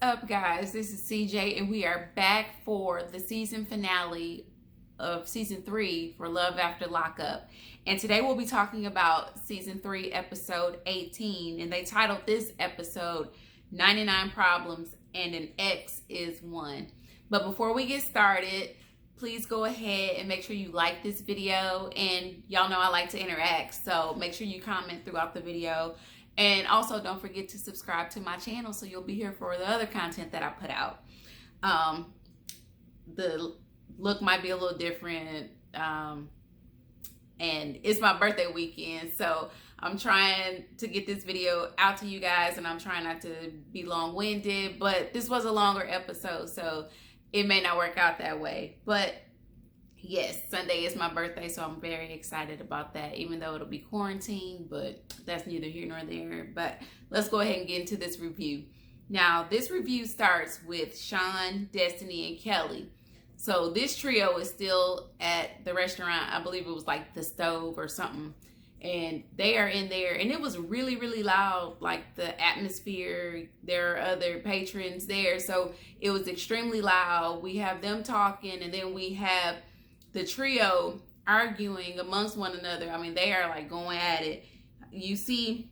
up, guys? This is CJ, and we are back for the season finale of season 3 for Love After Lockup. And today we'll be talking about season 3, episode 18. And they titled this episode 99 Problems and an X is One. But before we get started, please go ahead and make sure you like this video. And y'all know I like to interact, so make sure you comment throughout the video. And also don't forget to subscribe to my channel so you'll be here for the other content that I put out. The look might be a little different. And it's my birthday weekend, so I'm trying to get this video out to you guys, and I'm trying not to be long-winded, but this was a longer episode, so it may not work out that way. But yes, Sunday is my birthday, so I'm very excited about that, even though it'll be quarantine, but that's neither here nor there. But let's go ahead and get into this review. Now, this review starts with Sean, Destiny, and Kelly. So this trio is still at the restaurant. I believe it was like the Stove or something. And they are in there, and it was really, really loud, like the atmosphere. There are other patrons there, so it was extremely loud. We have them talking, and then we have the trio arguing amongst one another. I mean, they are like going at it. You see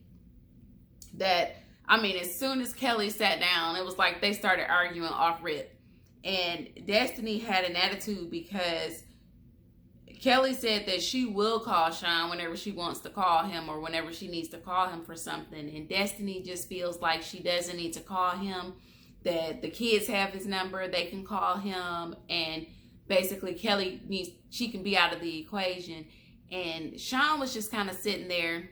that, I mean, as soon as Kelly sat down, it was like they started arguing off rip. And Destiny had an attitude because Kelly said that she will call Sean whenever she wants to call him or whenever she needs to call him for something. And Destiny just feels like she doesn't need to call him, that the kids have his number, they can call him, and basically Kelly needs, she can be out of the equation. And Sean was just kind of sitting there.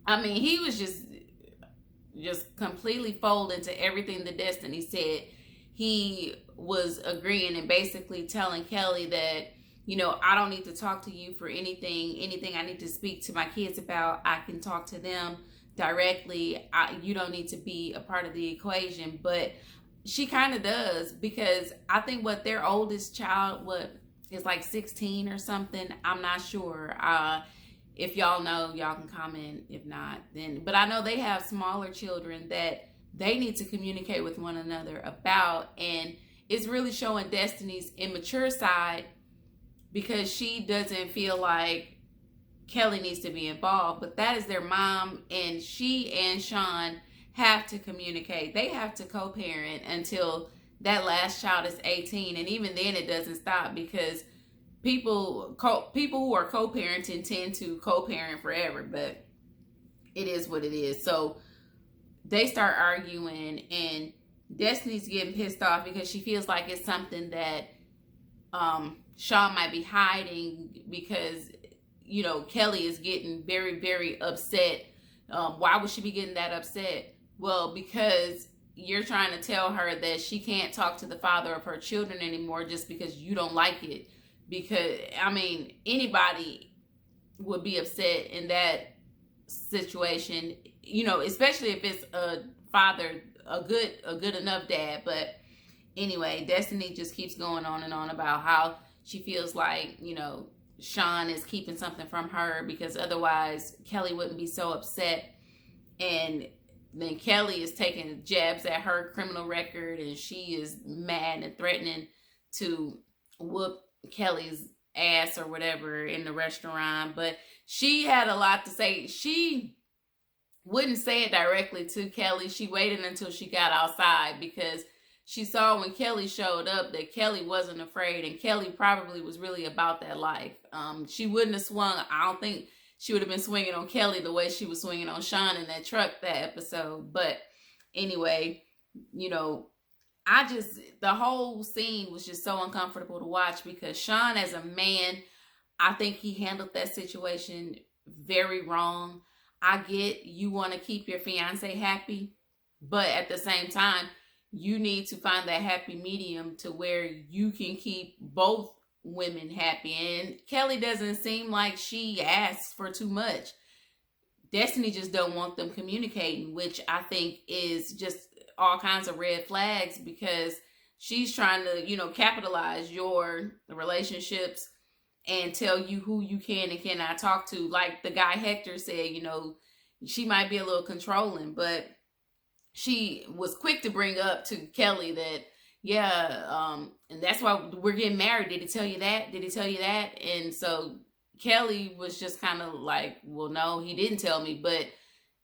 I mean, he was just completely folding to everything that Destiny said. He was agreeing and basically telling Kelly that, you know, I don't need to talk to you for anything I need to speak to my kids about, I can talk to them directly. You don't need to be a part of the equation. But she kind of does, because I think what their oldest child is like 16 or something. I'm not sure. If y'all know, y'all can comment. If not, then. But I know they have smaller children that they need to communicate with one another about, and it's really showing Destiny's immature side, because she doesn't feel like Kelly needs to be involved. But that is their mom, and she and Sean have to communicate. They have to co-parent until that last child is 18, and even then it doesn't stop, because people who are co-parenting tend to co-parent forever. But it is what it is. So they start arguing, and Destiny's getting pissed off because she feels like it's something that Sean might be hiding, because, you know, Kelly is getting very, very upset. Why would she be getting that upset? Well, because you're trying to tell her that she can't talk to the father of her children anymore just because you don't like it. Because, I mean, anybody would be upset in that situation, you know, especially if it's a father, a good enough dad. But anyway, Destiny just keeps going on and on about how she feels like, you know, Sean is keeping something from her, because otherwise Kelly wouldn't be so upset. And then Kelly is taking jabs at her criminal record, and she is mad and threatening to whoop Kelly's ass or whatever in the restaurant. But she had a lot to say. She wouldn't say it directly to Kelly. She waited until she got outside, because she saw when Kelly showed up that Kelly wasn't afraid, and Kelly probably was really about that life. She wouldn't have swung. I don't think she would have been swinging on Kelly the way she was swinging on Sean in that truck that episode. But anyway, you know, the whole scene was just so uncomfortable to watch, because Sean, as a man, I think he handled that situation very wrong. I get you want to keep your fiance happy, but at the same time, you need to find that happy medium to where you can keep both women happy. And Kelly doesn't seem like she asks for too much. Destiny just don't want them communicating, which I think is just all kinds of red flags, because she's trying to, you know, capitalize your relationships and tell you who you can and cannot talk to. Like the guy Hector said, you know, she might be a little controlling, but she was quick to bring up to Kelly that, yeah, and that's why we're getting married. Did he tell you that? Did he tell you that? And so Kelly was just kind of like, well, no, he didn't tell me. But,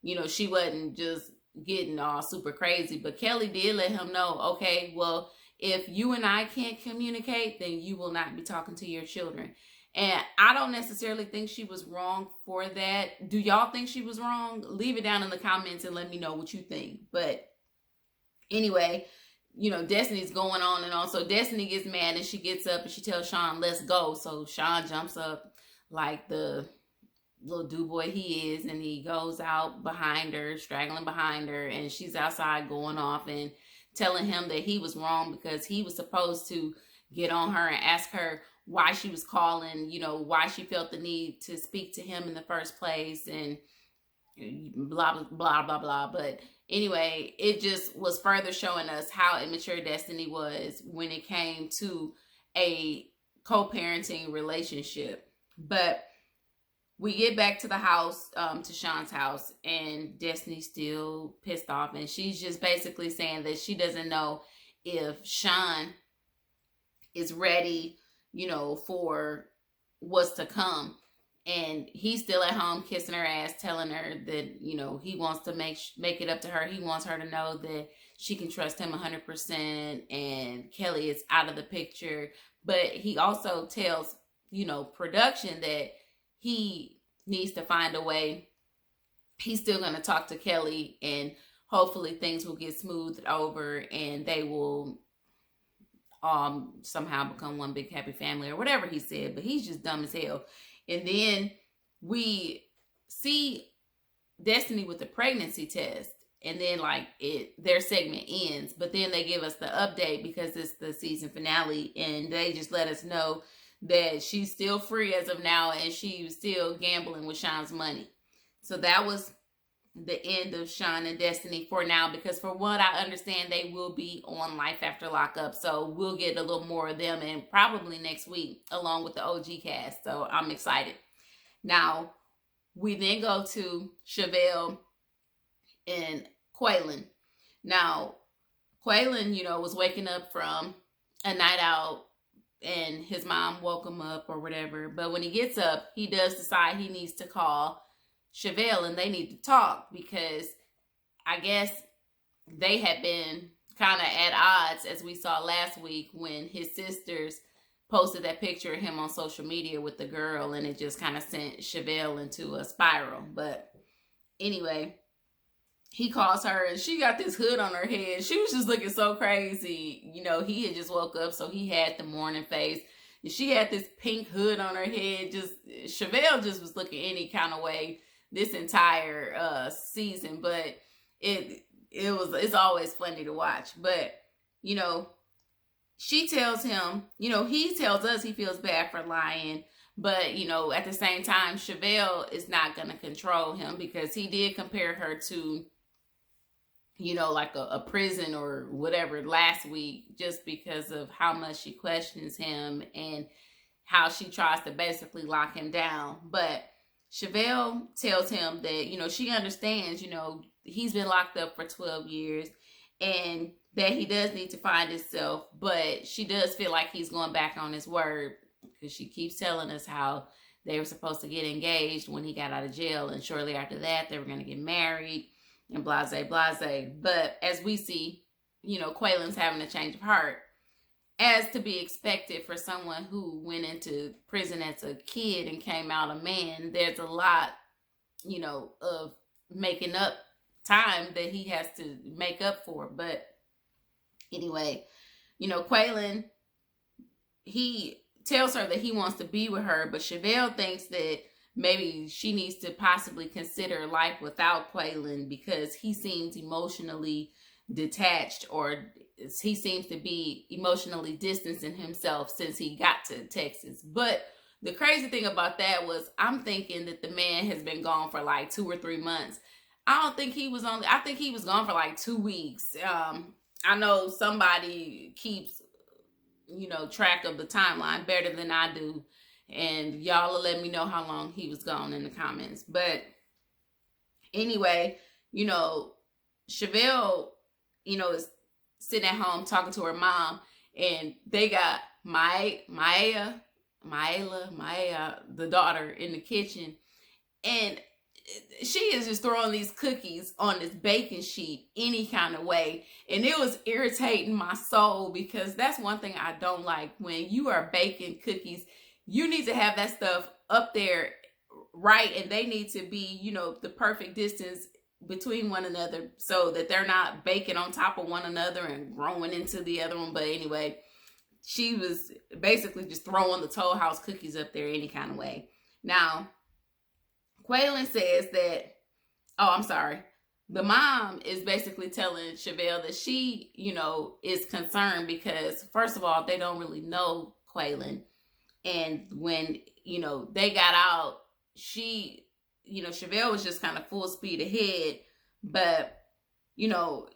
you know, she wasn't just getting all super crazy. But Kelly did let him know, okay, well, if you and I can't communicate, then you will not be talking to your children. And I don't necessarily think she was wrong for that. Do y'all think she was wrong? Leave it down in the comments and let me know what you think. But anyway, you know, Destiny's going on and on. So Destiny gets mad and she gets up and she tells Sean, let's go. So Sean jumps up like the little do boy he is, and he goes out behind her, straggling behind her, and she's outside going off and telling him that he was wrong because he was supposed to get on her and ask her why she was calling, you know, why she felt the need to speak to him in the first place, and blah, blah, blah, blah. But anyway, it just was further showing us how immature Destiny was when it came to a co-parenting relationship. But we get back to the house, to Sean's house, and Destiny's still pissed off. And she's just basically saying that she doesn't know if Sean is ready, you know, for what's to come. And he's still at home kissing her ass, telling her that, you know, he wants to make it up to her. He wants her to know that she can trust him 100%, and Kelly is out of the picture. But he also tells, you know, production that he needs to find a way. He's still going to talk to Kelly, and hopefully things will get smoothed over and they will somehow become one big happy family, or whatever he said. But he's just dumb as hell. And then we see Destiny with the pregnancy test, and then like their segment ends, but then they give us the update because it's the season finale, and they just let us know that she's still free as of now, and she's still gambling with Sean's money. So that was the end of Sean and Destiny for now, because for what I understand, they will be on Life After Lockup. So we'll get a little more of them, and probably next week along with the OG cast. So I'm excited. Now, we then go to Chevelle and Quaylen. Now, Quaylen, you know, was waking up from a night out, and his mom woke him up or whatever. But when he gets up, he does decide he needs to call Chevelle and they need to talk, because I guess they had been kind of at odds, as we saw last week when his sisters posted that picture of him on social media with the girl, and it just kind of sent Chevelle into a spiral. But anyway, he calls her and she got this hood on her head. She was just looking so crazy. You know, he had just woke up, so he had the morning face. And she had this pink hood on her head. Just Chevelle just was looking any kind of way this entire season. But it's always funny to watch. But, you know, she tells him, you know, he tells us he feels bad for lying. But, you know, at the same time, Chevelle is not going to control him, because he did compare her to, you know, like a prison or whatever last week, just because of how much she questions him and how she tries to basically lock him down. But Chevelle tells him that, you know, she understands, you know, he's been locked up for 12 years and that he does need to find himself, but she does feel like he's going back on his word, because she keeps telling us how they were supposed to get engaged when he got out of jail, and shortly after that they were going to get married, and blase, blase. But as we see, you know, Quaylen's having a change of heart, as to be expected for someone who went into prison as a kid and came out a man. There's a lot, you know, of making up time that he has to make up for. But anyway, you know, Quaylen, he tells her that he wants to be with her, but Chevelle thinks that maybe she needs to possibly consider life without Quaylen, because he seems emotionally detached, or he seems to be emotionally distancing himself since he got to Texas. But the crazy thing about that was, I'm thinking that the man has been gone for like 2 or 3 months. I think he was gone for like 2 weeks. I know somebody keeps, you know, track of the timeline better than I do, and y'all will let me know how long he was gone in the comments. But anyway, you know, Chevelle, is sitting at home talking to her mom, and they got Maya, the daughter, in the kitchen, and she is just throwing these cookies on this baking sheet any kind of way. And it was irritating my soul, because that's one thing I don't like. When you are baking cookies, you need to have that stuff up there right, and they need to be, the perfect distance between one another, so that they're not baking on top of one another and growing into the other one. But anyway, she was basically just throwing the Toll House cookies up there any kind of way. Now, Quaylon says that, I'm sorry, the mom is basically telling Chevelle that she, is concerned because, first of all, they don't really know Quaylon. And when, they got out, Chevelle was just kind of full speed ahead. But,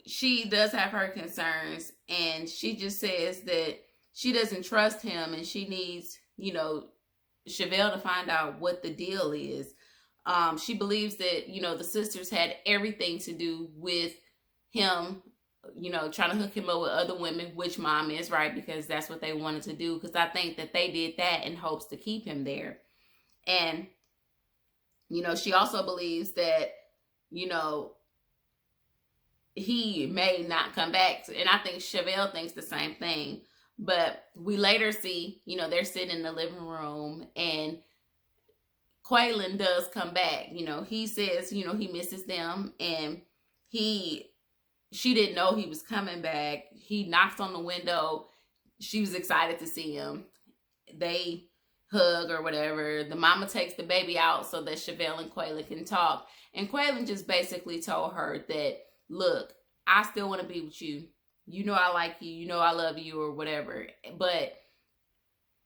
she does have her concerns, and she just says that she doesn't trust him, and she needs, Chevelle to find out what the deal is. She believes that, the sisters had everything to do with him, trying to hook him up with other women, which mom is right, because that's what they wanted to do. Because I think that they did that in hopes to keep him there. And, she also believes that, he may not come back. And I think Chevelle thinks the same thing. But we later see, they're sitting in the living room, and Quaylon does come back. He says, he misses them, and she didn't know he was coming back. He knocks on the window. She was excited to see him. They hug or whatever. The mama takes the baby out so that Chevelle and Quaylon can talk. And Quaylon just basically told her that, look, I still want to be with you. I like you. I love you, or whatever. But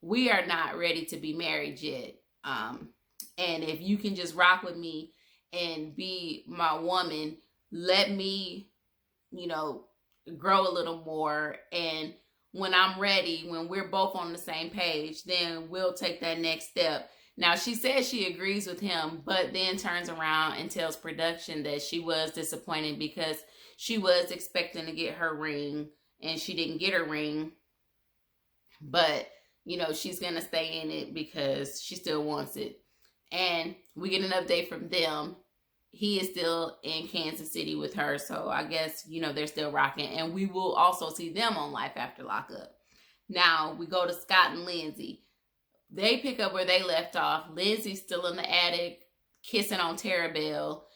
we are not ready to be married yet. And if you can just rock with me and be my woman, let me, grow a little more. And when I'm ready, when we're both on the same page, then we'll take that next step. Now, she says she agrees with him, but then turns around and tells production that she was disappointed because she was expecting to get her ring and she didn't get her ring. But, she's going to stay in it because she still wants it. And we get an update from them. He is still in Kansas City with her. So I guess, they're still rocking. And we will also see them on Life After Lockup. Now, we go to Scott and Lindsay. They pick up where they left off. Lindsay's still in the attic, kissing on Tara Bell.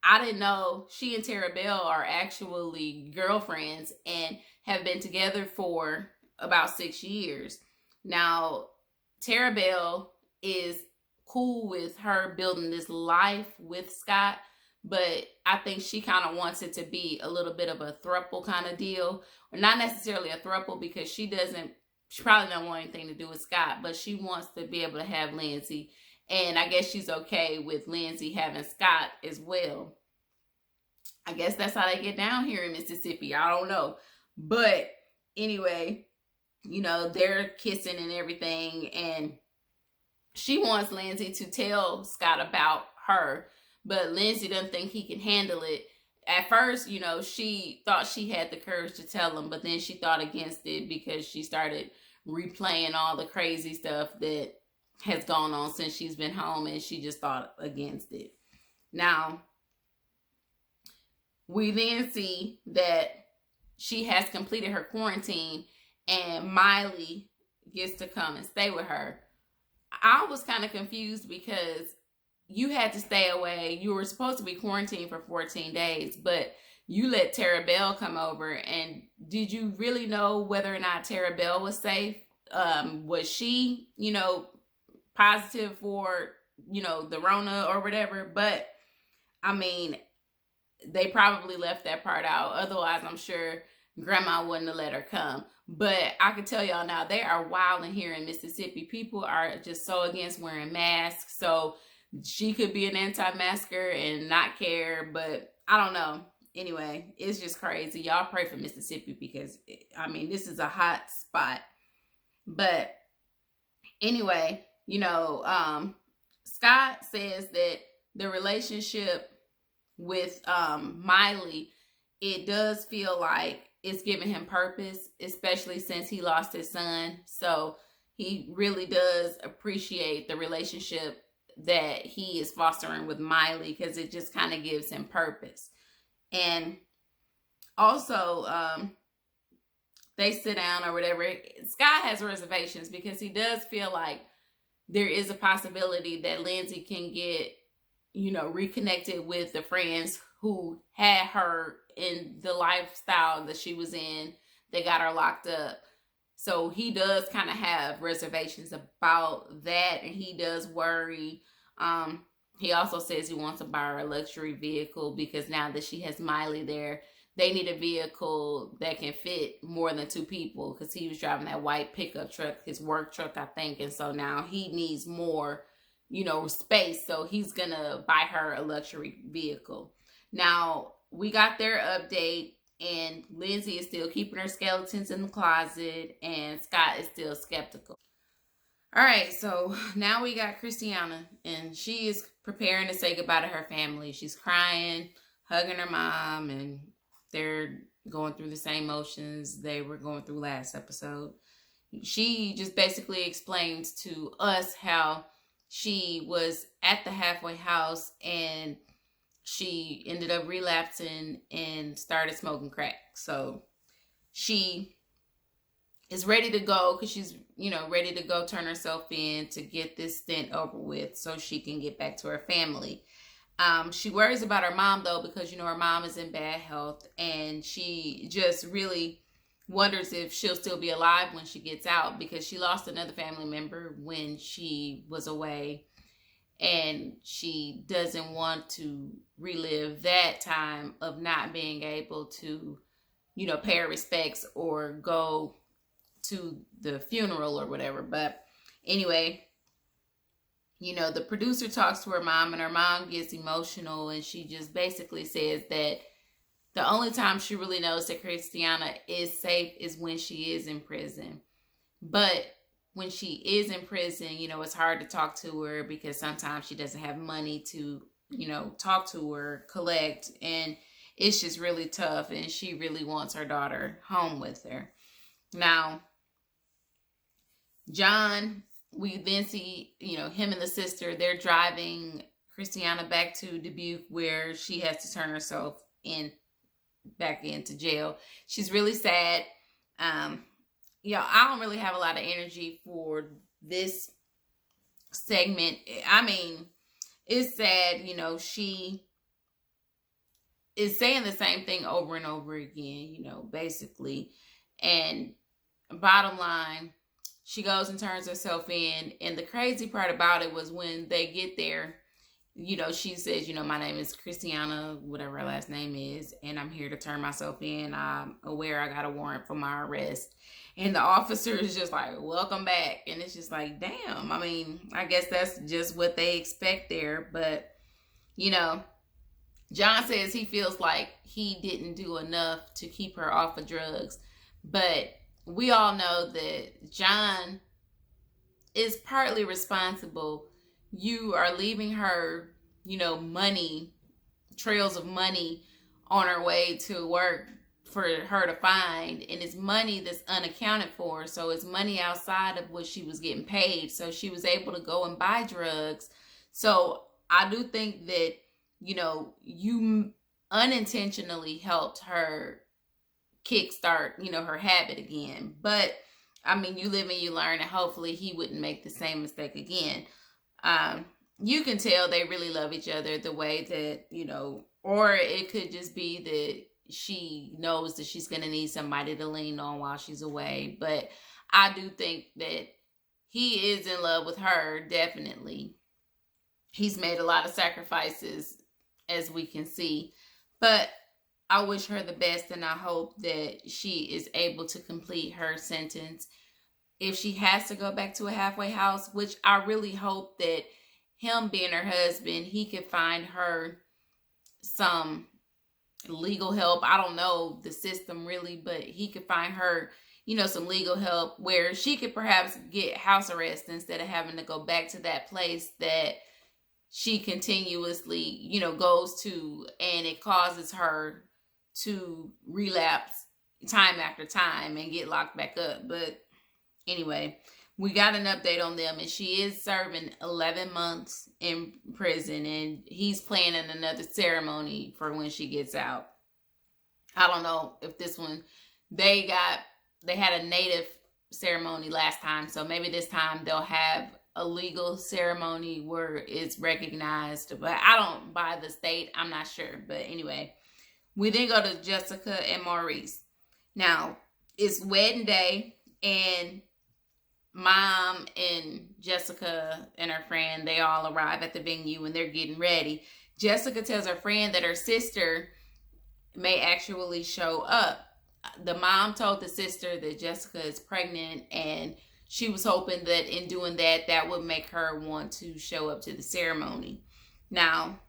I didn't know she and Tara Bell are actually girlfriends and have been together for about 6 years. Now, Tara Bell is cool with her building this life with Scott, but I think she kind of wants it to be a little bit of a throuple kind of deal. Or not necessarily a throuple, because she probably don't want anything to do with Scott, but she wants to be able to have Lindsay. And I guess she's okay with Lindsay having Scott as well. I guess that's how they get down here in Mississippi. I don't know. But anyway, they're kissing and everything. And she wants Lindsay to tell Scott about her. But Lindsay doesn't think he can handle it. At first, she thought she had the courage to tell him. But then she thought against it because she started replaying all the crazy stuff that has gone on since she's been home. And she just thought against it. Now, we then see that she has completed her quarantine and Miley gets to come and stay with her. I was kind of confused because you had to stay away. You were supposed to be quarantined for 14 days, but you let Tara Bell come over. And did you really know whether or not Tara Bell was safe? Was she, positive for, the Rona or whatever? But, I mean, they probably left that part out. Otherwise, I'm sure Grandma wouldn't have let her come. But I can tell y'all now, they are wild in here in Mississippi. People are just so against wearing masks. So she could be an anti-masker and not care. But I don't know. Anyway, it's just crazy. Y'all pray for Mississippi because, this is a hot spot. But anyway, Scott says that the relationship with Miley it does feel like it's giving him purpose, especially since he lost his son. So he really does appreciate the relationship that he is fostering with Miley, because it just kind of gives him purpose. And also, they sit down or whatever. Sky has reservations because he does feel like there is a possibility that Lindsay can get, reconnected with the friends who had her in the lifestyle that she was in. They got her locked up. So he does kind of have reservations about that, and he does worry. He also says he wants to buy her a luxury vehicle because now that she has Miley there, they need a vehicle that can fit more than 2 people, because he was driving that white pickup truck, his work truck, I think. And so now he needs more, space. So he's going to buy her a luxury vehicle. Now, we got their update, and Lindsay is still keeping her skeletons in the closet, and Scott is still skeptical. All right, so now we got Christiana, and she is preparing to say goodbye to her family. She's crying, hugging her mom, and they're going through the same motions they were going through last episode. She just basically explains to us how she was at the halfway house and she ended up relapsing and started smoking crack. So she is ready to go because she's, ready to go turn herself in to get this stint over with so she can get back to her family. She worries about her mom, though, because, her mom is in bad health, and she just really wonders if she'll still be alive when she gets out, because she lost another family member when she was away, and she doesn't want to relive that time of not being able to, pay her respects or go to the funeral or whatever. But anyway, the producer talks to her mom, and her mom gets emotional, and she just basically says that the only time she really knows that Christiana is safe is when she is in prison. But when she is in prison, it's hard to talk to her because sometimes she doesn't have money to, talk to her, collect, and it's just really tough, and she really wants her daughter home with her. Now, John, we then see, him and the sister, they're driving Christiana back to Dubuque, where she has to turn herself back into jail. She's really sad. I don't really have a lot of energy for this segment. I mean, it's sad, she is saying the same thing over and over again, basically. And bottom line, she goes and turns herself in. And the crazy part about it was when they get there, she says, my name is Christiana, whatever her last name is, and I'm here to turn myself in. I'm aware I got a warrant for my arrest. And the officer is just like, welcome back. And it's just like, damn. I mean, I guess that's just what they expect there. But, John says he feels like he didn't do enough to keep her off of drugs. But we all know that John is partly responsible. You are leaving her, money, trails of money on her way to work for her to find. And it's money that's unaccounted for. So it's money outside of what she was getting paid. So she was able to go and buy drugs. So I do think that, you unintentionally helped her kickstart, her habit again. But I mean, you live and you learn, and hopefully he wouldn't make the same mistake again. You can tell they really love each other, the way that, or it could just be that she knows that she's going to need somebody to lean on while she's away. But I do think that he is in love with her, definitely. He's made a lot of sacrifices, as we can see. But I wish her the best, and I hope that she is able to complete her sentence. If she has to go back to a halfway house, which I really hope that him being her husband, he could find her some legal help. I don't know the system really, but he could find her, some legal help where she could perhaps get house arrest instead of having to go back to that place that she continuously, goes to, and it causes her to relapse time after time and get locked back up. But anyway, we got an update on them, and she is serving 11 months in prison, and he's planning another ceremony for when she gets out. I don't know if this one, they had a native ceremony last time, so maybe this time they'll have a legal ceremony where it's recognized, but I don't buy the state. I'm not sure. But anyway, we then go to Jessica and Maurice. Now, it's wedding day, and Mom and Jessica and her friend, they all arrive at the venue and they're getting ready. Jessica tells her friend that her sister may actually show up. The mom told the sister that Jessica is pregnant, and she was hoping that in doing that, that would make her want to show up to the ceremony. Now,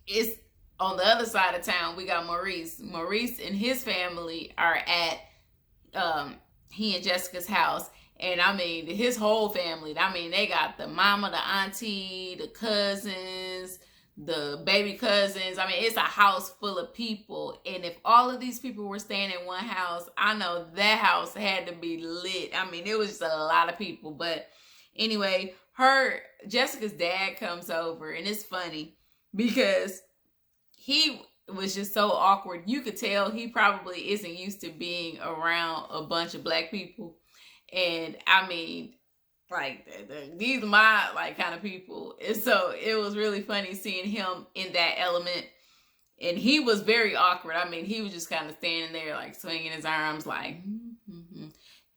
it's on the other side of town, we got Maurice. Maurice and his family are at he and Jessica's house. And I mean, his whole family, I mean, they got the mama, the auntie, the cousins, the baby cousins. I mean, it's a house full of people. And if all of these people were staying in one house, I know that house had to be lit. I mean, it was just a lot of people. But anyway, Jessica's dad comes over, and it's funny because he was just so awkward. You could tell he probably isn't used to being around a bunch of black people. And I mean, like, these are my like kind of people. And so it was really funny seeing him in that element. And he was very awkward. I mean, he was just kind of standing there, like swinging his arms, like,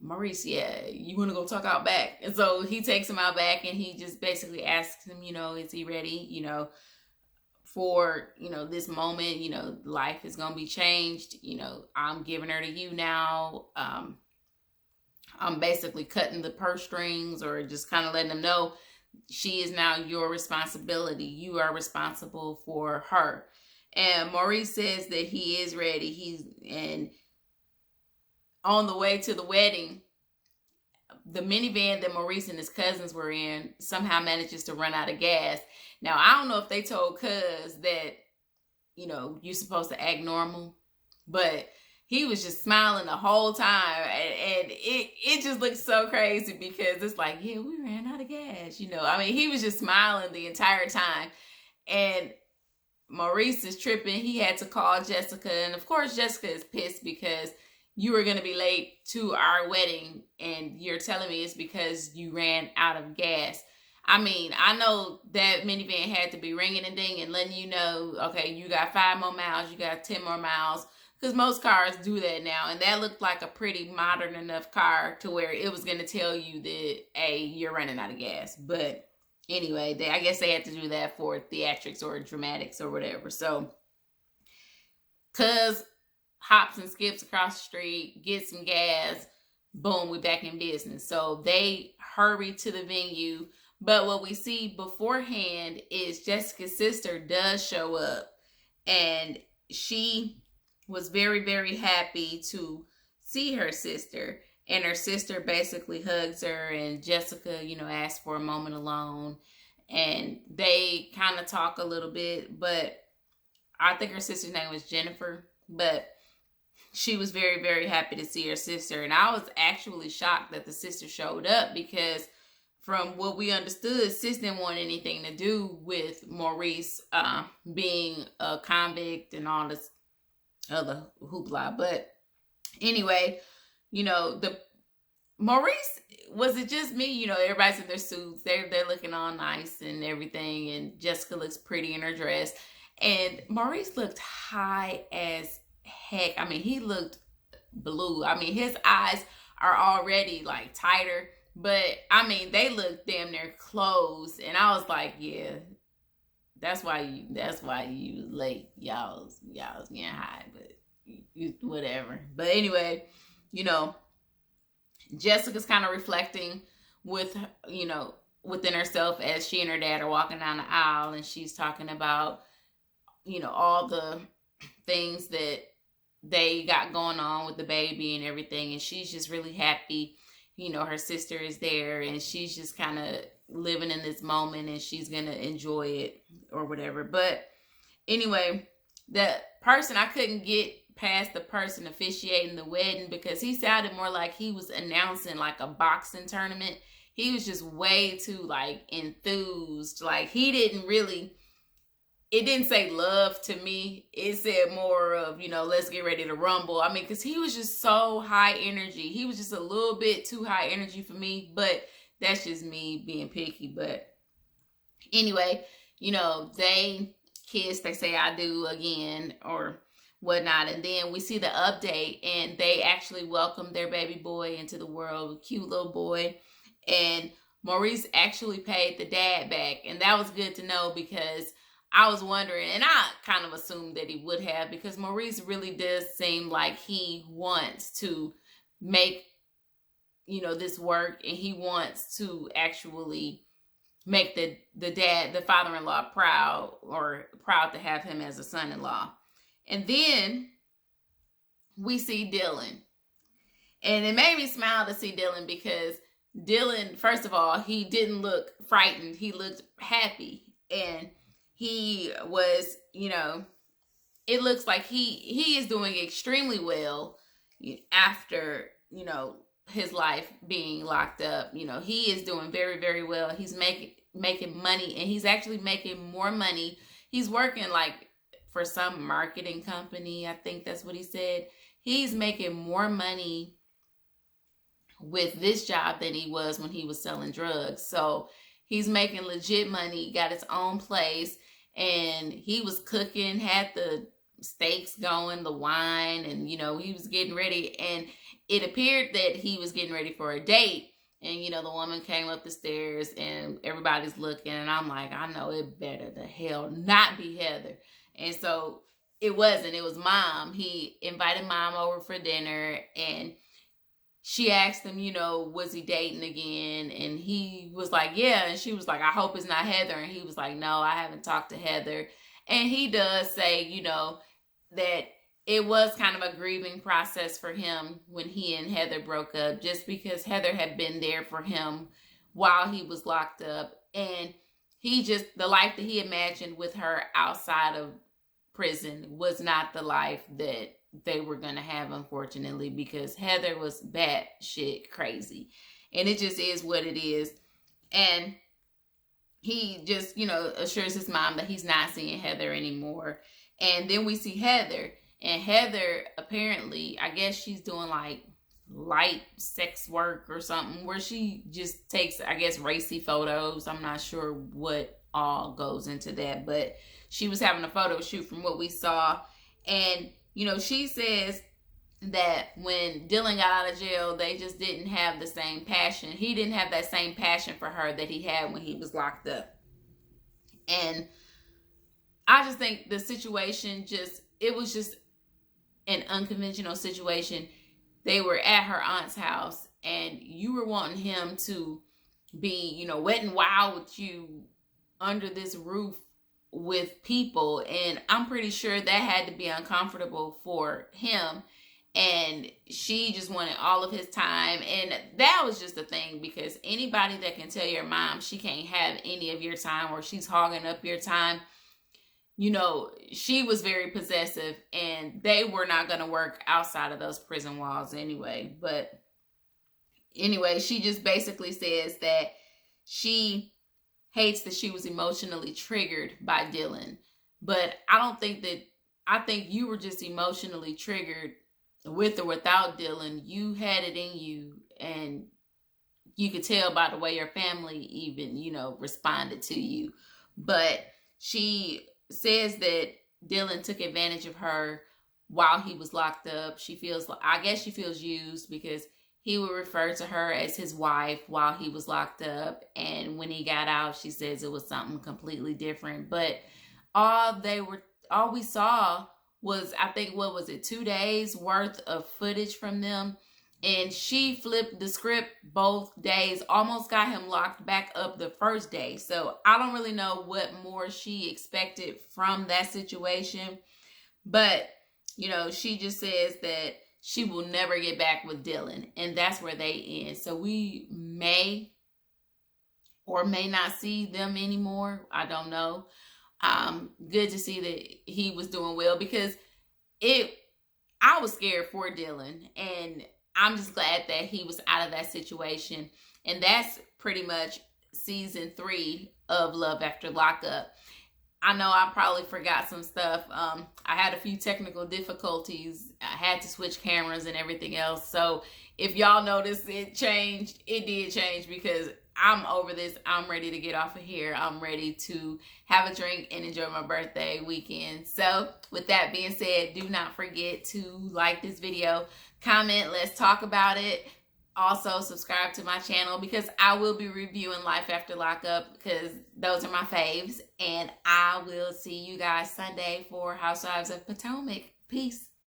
Maurice, yeah, you want to go talk out back? And so he takes him out back, and he just basically asks him, is he ready, for, this moment, life is going to be changed. I'm giving her to you now. I'm basically cutting the purse strings, or just kind of letting them know she is now your responsibility. You are responsible for her. And Maurice says that he is ready. And on the way to the wedding, the minivan that Maurice and his cousins were in somehow manages to run out of gas. Now, I don't know if they told Cuz that, you're supposed to act normal, but he was just smiling the whole time, and it just looked so crazy because it's like, yeah, we ran out of gas, I mean, he was just smiling the entire time. And Maurice is tripping. He had to call Jessica, and of course Jessica is pissed because you were going to be late to our wedding, and you're telling me it's because you ran out of gas. I mean, I know that minivan had to be ringing and dinging, letting you know, okay, you got 5 more miles, you got 10 more miles. Because most cars do that now. And that looked like a pretty modern enough car to where it was going to tell you that, hey, you're running out of gas. But anyway, I guess they had to do that for theatrics or dramatics or whatever. So, Cuz hops and skips across the street, gets some gas, boom, we're back in business. So they hurry to the venue. But what we see beforehand is Jessica's sister does show up. And she was very, very happy to see her sister. And her sister basically hugs her, and Jessica, asks for a moment alone. And they kind of talk a little bit, but I think her sister's name was Jennifer. But she was very, very happy to see her sister. And I was actually shocked that the sister showed up, because from what we understood, sis didn't want anything to do with Maurice being a convict and all this other hoopla. But anyway, the Maurice, was it just me? Everybody's in their suits, they're looking all nice and everything, and Jessica looks pretty in her dress, and Maurice looked high as heck. I mean, he looked blue. I mean, his eyes are already like tighter, but I mean, they look damn near closed. And I was like, yeah, that's why you late. Y'all's getting high, but you whatever. But anyway, Jessica's kind of reflecting with, within herself as she and her dad are walking down the aisle, and she's talking about, all the things that they got going on with the baby and everything. And she's just really happy, her sister is there, and she's just kind of living in this moment, and she's gonna enjoy it or whatever. But anyway, the person, I couldn't get past the person officiating the wedding because he sounded more like he was announcing like a boxing tournament. He was just way too like enthused. Like he didn't really, it didn't say love to me. It said more of, you know, let's get ready to rumble. I mean, because he was just so high energy. He was just a little bit too high energy for me, but that's just me being picky. But anyway, you know, they kiss, they say I do again or whatnot. And then we see the update and they actually welcomed their baby boy into the world, cute little boy. And Maurice actually paid the dad back. And that was good to know because I was wondering, and I kind of assumed that he would have, because Maurice really does seem like he wants to make, you know, this work, and he wants to actually make the dad, the father-in-law proud, or proud to have him as a son-in-law. And then we see Dylan. And it made me smile to see Dylan because Dylan, first of all, he didn't look frightened. He looked happy. And he was, you know, it looks like he is doing extremely well after, you know, his life being locked up. You know, he is doing very, very well. He's making money, and he's actually making more money. He's working like for some marketing company. I think that's what he said. He's making more money with this job than he was when he was selling drugs. So he's making legit money, got his own place, and he was cooking, had the steaks going, the wine, and, you know, he was getting ready. And it appeared that he was getting ready for a date. And, you know, the woman came up the stairs and everybody's looking. And I'm like, I know it better the hell not be Heather. And so it wasn't. It was Mom. He invited Mom over for dinner, and she asked him, you know, was he dating again? And he was like, yeah. And she was like, I hope it's not Heather. And he was like, no, I haven't talked to Heather. And he does say, you know, that it was kind of a grieving process for him when he and Heather broke up, just because Heather had been there for him while he was locked up. And he just, the life that he imagined with her outside of prison was not the life that they were going to have, unfortunately, because Heather was batshit crazy. And it just is what it is. And he just, you know, assures his mom that he's not seeing Heather anymore. And then we see Heather. And Heather, apparently, I guess she's doing like light sex work or something, where she just takes, I guess, racy photos. I'm not sure what all goes into that, but she was having a photo shoot from what we saw. And, you know, she says that when Dylan got out of jail, they just didn't have the same passion. He didn't have that same passion for her that he had when he was locked up. And I just think the situation it was just an unconventional situation. They were at her aunt's house, and you were wanting him to be, you know, wet and wild with you under this roof with people. And I'm pretty sure that had to be uncomfortable for him. And she just wanted all of his time. And that was just the thing, because anybody that can tell your mom she can't have any of your time, or she's hogging up your time, you know, she was very possessive, and they were not going to work outside of those prison walls anyway. But anyway, she just basically says that she hates that she was emotionally triggered by Dylan. But I think you were just emotionally triggered with or without Dylan. You had it in you, and you could tell by the way your family even, you know, responded to you. But she says that Dylan took advantage of her while he was locked up. I guess she feels used, because he would refer to her as his wife while he was locked up. And when he got out, she says it was something completely different. But all we saw was, I think, 2 days worth of footage from them. And she flipped the script both days, almost got him locked back up the first day. So I don't really know what more she expected from that situation. But, you know, she just says that she will never get back with Dylan. And that's where they end. So we may or may not see them anymore. I don't know. Good to see that he was doing well, because I was scared for Dylan, and I'm just glad that he was out of that situation. And that's pretty much season 3 of Love After Lockup. I know I probably forgot some stuff. I had a few technical difficulties. I had to switch cameras and everything else. So if y'all noticed it changed, it did change, because I'm over this. I'm ready to get off of here. I'm ready to have a drink and enjoy my birthday weekend. So with that being said, do not forget to like this video, comment, let's talk about it. Also subscribe to my channel, because I will be reviewing Life After Lockup, because those are my faves. And I will see you guys Sunday for Housewives of Potomac. Peace.